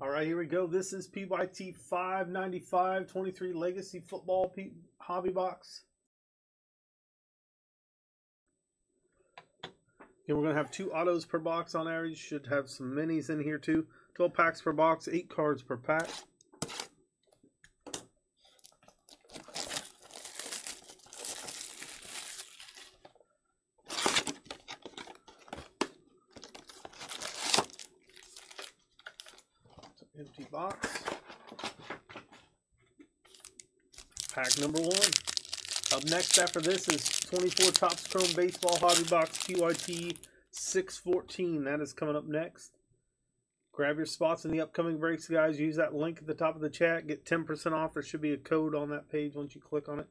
All right, here we go. This is PYT 595 23 Legacy Football Hobby Box. And we're going to have 2 autos per box on average. Should have some minis in here too. 12 packs per box, 8 cards per pack. Empty box. Pack number 1. Up next after this is 24 Topps Chrome Baseball Hobby Box PYT 614. That is coming up next. Grab your spots in the upcoming breaks, guys. Use that link at the top of the chat. Get 10% off. There should be a code on that page once you click on it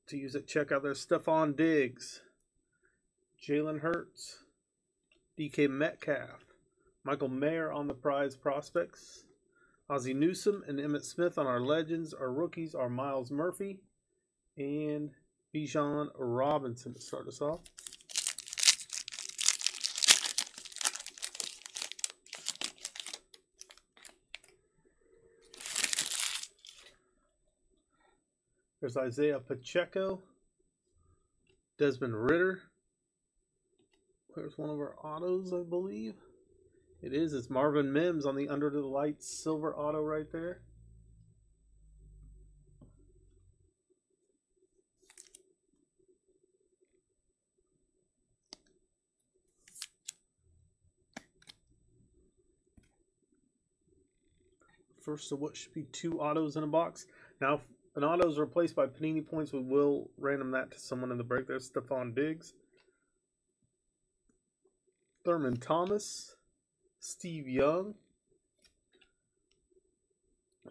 to use it. Check out their Stephon Diggs, Jalen Hurts, DK Metcalf, Michael Mayer on the prize prospects, Ozzie Newsome and Emmitt Smith on our legends. Our rookies are Miles Murphy and Bijan Robinson to start us off. There's Isaiah Pacheco, Desmond Ritter. There's one of our autos, I believe. It is. It's Marvin Mims on the Under the Lights silver auto right there. First of what should be 2 autos in a box. Now, if an auto is replaced by Panini points, we will random that to someone in the break. There's Stephon Diggs, Thurman Thomas, Steve Young,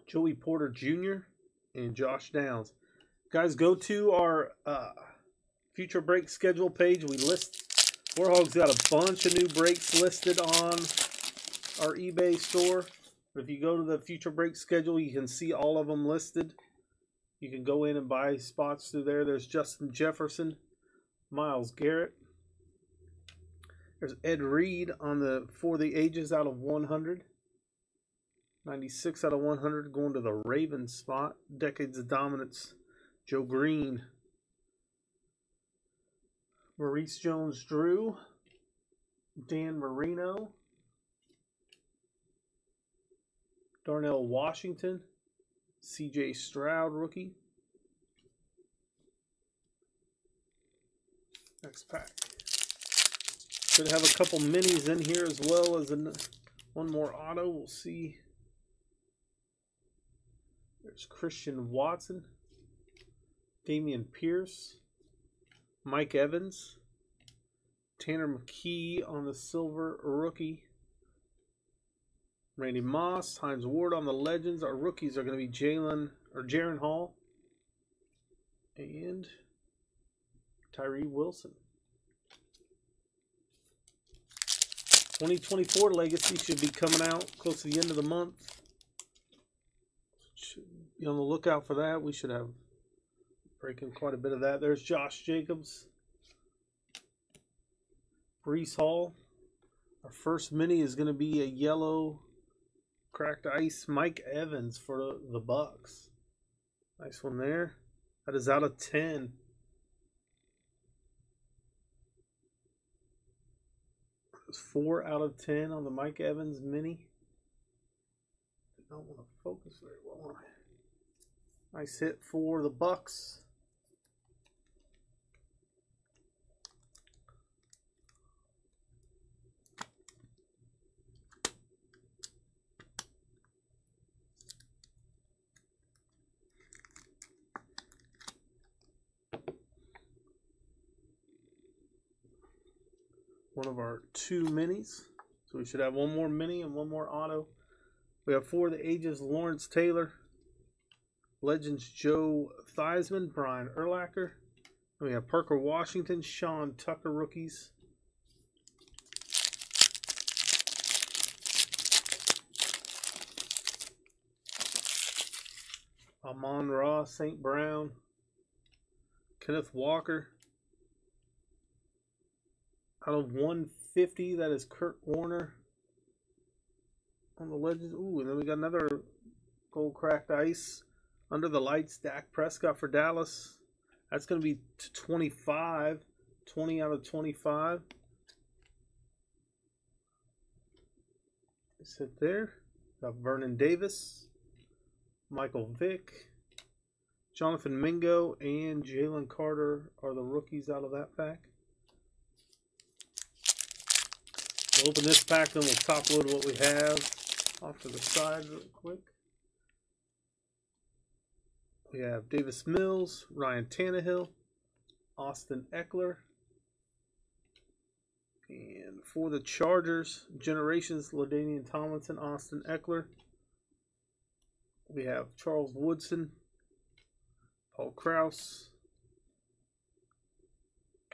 Joey Porter Jr., and Josh Downs. Guys, go to our future break schedule page. We list, Warthog's got a bunch of new breaks listed on our eBay store. But if you go to the future break schedule, you can see all of them listed. You can go in and buy spots through there. There's Justin Jefferson, Myles Garrett. There's Ed Reed on the For the Ages out of 100. 96 out of 100 going to the Ravens spot. Decades of Dominance, Joe Green. Maurice Jones-Drew, Dan Marino, Darnell Washington, C.J. Stroud rookie. Next pack. Should have a couple minis in here as well as one more auto. We'll see. There's Christian Watson, Damian Pierce, Mike Evans, Tanner McKee on the silver rookie, Randy Moss, Hines Ward on the legends. Our rookies are going to be Jaron Hall and Tyree Wilson. 2024 Legacy should be coming out close to the end of the month. Should be on the lookout for that. We should have breaking quite a bit of that. There's Josh Jacobs, Breece Hall. Our first mini is going to be a yellow cracked ice Mike Evans for the Bucks. Nice one there. That is out of 10. It's 4 out of 10 on the Mike Evans mini. Did not want to focus very well on it. Nice hit for the Bucks. One of our 2 minis. So we should have one more mini and one more auto. We have For the Ages Lawrence Taylor, Legends Joe Theismann, Brian Urlacher. We have Parker Washington, Sean Tucker rookies. Amon-Ra St. Brown, Kenneth Walker. Out of 150, that is Kurt Warner. on the Legends. Ooh, and then we got another gold cracked ice. Under the Lights, Dak Prescott for Dallas. That's going to be to 25. 20 out of 25. Sit there. Got Vernon Davis, Michael Vick, Jonathan Mingo, and Jalen Carter are the rookies out of that pack. We'll open this pack, then we'll top load what we have off to the side real quick. We have Davis Mills, Ryan Tannehill, Austin Eckler. And for the Chargers, Generations, LaDainian Tomlinson, Austin Eckler. We have Charles Woodson, Paul Krause,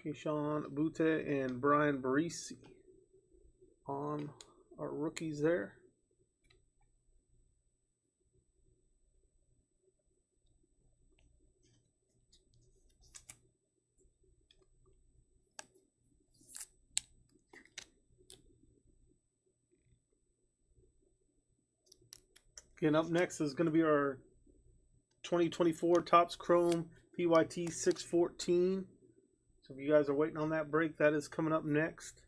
Keyshawn Butte, and Brian Barisi on our rookies there. And up next is going to be our 2024 Topps Chrome PYT 614. So if you guys are waiting on that break, that is coming up next.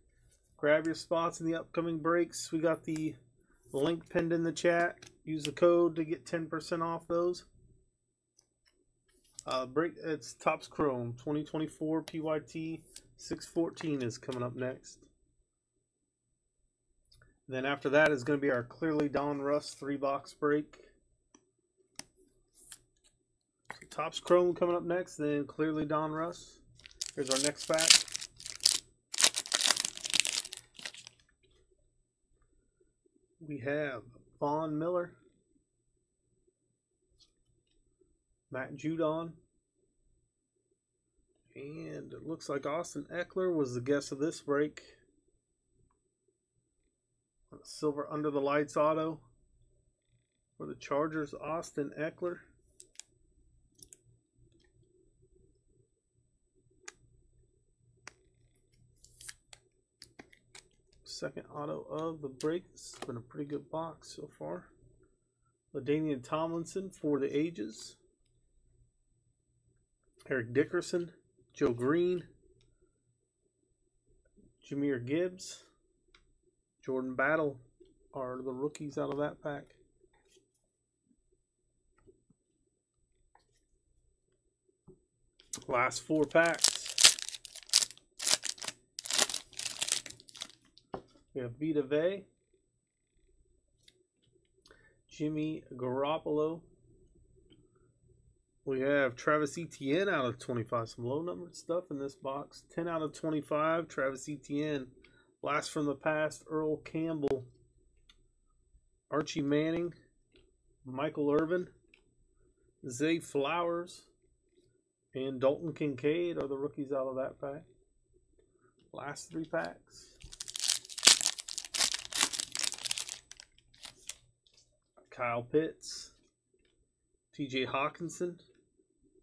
Grab your spots in the upcoming breaks. We got the link pinned in the chat. Use the code to get 10% off those. It's Topps Chrome 2024 PYT 614 is coming up next. Then after that is going to be our Clearly Donruss 3-box break. So Topps Chrome coming up next, then Clearly Donruss. Here's our next pack. We have Von Miller, Matt Judon, and it looks like Austin Eckler was the guest of this break. Silver Under the Lights auto for the Chargers, Austin Eckler. Second auto of the break. This has been a pretty good box so far. LaDainian Tomlinson for the Ages. Eric Dickerson, Joe Green, Jahmyr Gibbs, Jordan Battle are the rookies out of that pack. Last 4 packs. We have Vita Vea, Jimmy Garoppolo. We have Travis Etienne out of 25. Some low numbered stuff in this box. 10 out of 25, Travis Etienne. Blast from the Past, Earl Campbell, Archie Manning, Michael Irvin, Zay Flowers, and Dalton Kincaid are the rookies out of that pack. Last 3 packs. Kyle Pitts, TJ Hawkinson,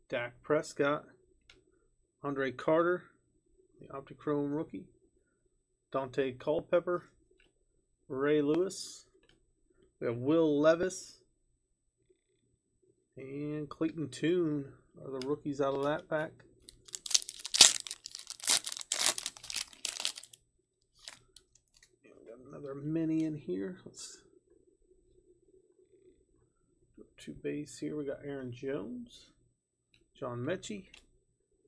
Dak Prescott, Andre Carter, the Optichrome rookie, Dante Culpepper, Ray Lewis. We have Will Levis and Clayton Tune are the rookies out of that pack. And we got another mini in here. Let's go to base here. We got Aaron Jones, John Mechie,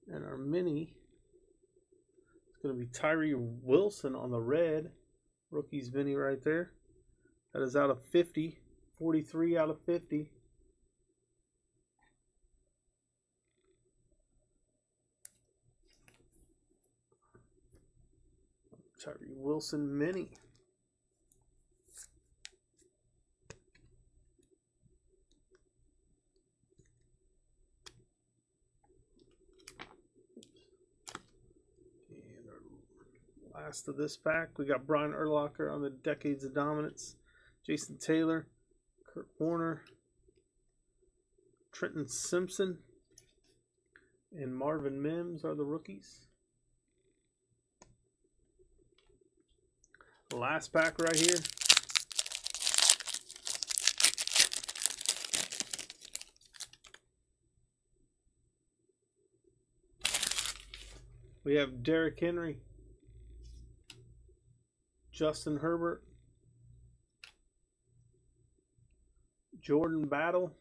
and our mini. Going to be Tyree Wilson on the red. Rookies mini right there. That is out of 50. 43 out of 50. Tyree Wilson mini. Last of this pack, we got Brian Urlacher on the Decades of Dominance, Jason Taylor, Kurt Warner, Trenton Simpson, and Marvin Mims are the rookies. Last pack right here. We have Derrick Henry, Justin Herbert, Jordan Battle,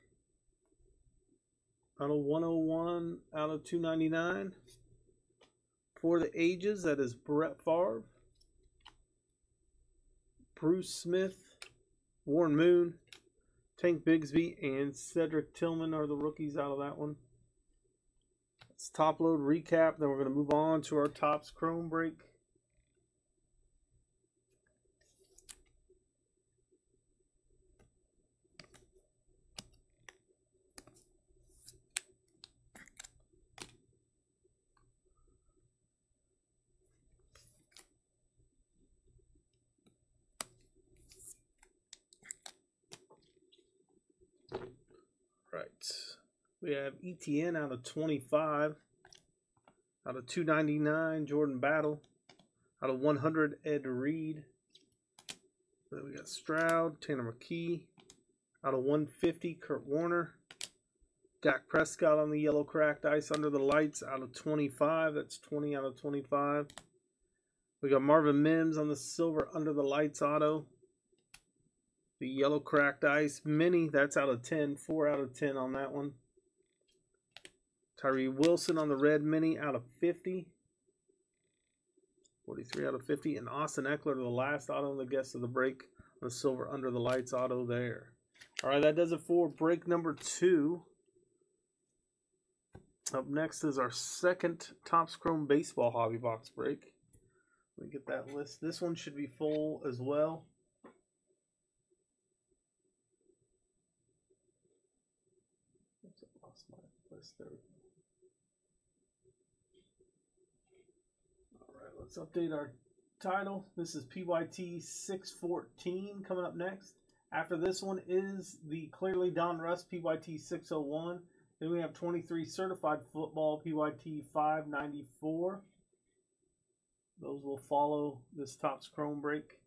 out of 101, out of 299. For the ages, that is Brett Favre, Bruce Smith, Warren Moon, Tank Bigsby, and Cedric Tillman are the rookies out of that one. It's top load recap. Then we're going to move on to our Topps Chrome break. Right. We have ETN out of 25. Out of 299, Jordan Battle. Out of 100, Ed Reed. Then we got Stroud, Tanner McKee. Out of 150, Kurt Warner. Dak Prescott on the yellow cracked ice under the lights out of 25. That's 20 out of 25. We got Marvin Mims on the silver under the lights auto. The yellow cracked ice mini, that's out of 10. 4 out of 10 on that one. Tyree Wilson on the red mini out of 50. 43 out of 50. And Austin Eckler, the last auto on the guest of the break. The silver under the lights auto there. All right, that does it for break number 2. Up next is our second Topps Chrome Baseball Hobby Box break. Let me get that list. This one should be full as well. Oops, I lost my list there. All right, let's update our title. This is PYT 614 coming up next. After this one is the Clearly Don Russ PYT 601. Then we have 23 Certified Football PYT 594. Those will follow this Topps Chrome break.